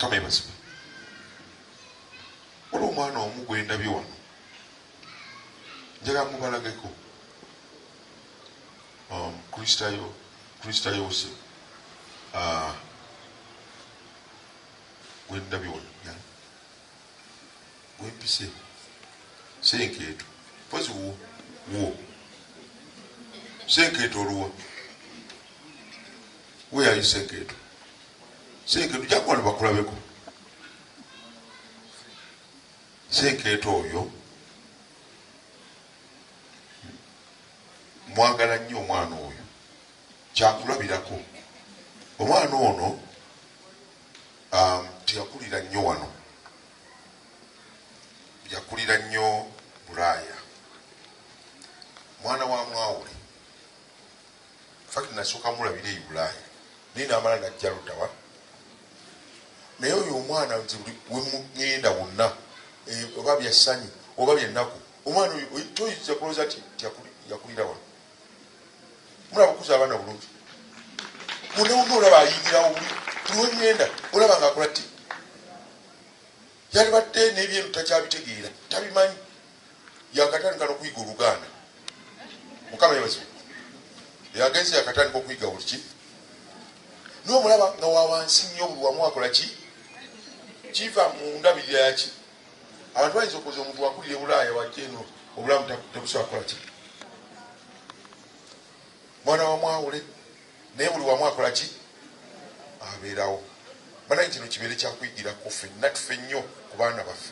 kama ebasiba wali omwana omu gwe ndabye wano njagala mubalageko kristayo ose gwe ndabye wano gwempise senkeeto pozi wo senkeeto oluwa weyayi senkeeto jakwana bakulabeko senkeeto oyo mwagala nnyo omwana oyo kyakulabirako omwana ono teyakulira nnyo wano yakulira nnyo Bulaaya mwana wa Mwawule fakti nasooka mulabira eyi Bulaaya naye namala najja Lutawa naye oyo omwana wemugenda wonna oba byassanyu oba byennaku omwana oyo toyinza kulowooza ti yakulira wano mulaba okuza abaana bulungi munawonna olaba ayingirawo buli wemugenda olaba nga akola ti yalibadde n'ebyenu takyabitegeera tabimanyi yakatandika n'okuyiga Oluganda mukama yebazibu yagenze yakatandika okuyiga buli ki n'omulaba nga wawansi nnyo buli wamu akola ki kiva mu ndabirira yaki abantu bayinza okuza omuntu wakulira Bulaaya wajja eno obulamu tebusobola kukola ki mwana wa Mwawule naye buli wamu akola ki abeerawo banaye kino kibeere kyakuyigirako ffenna tufe nnyo ku baana baffe.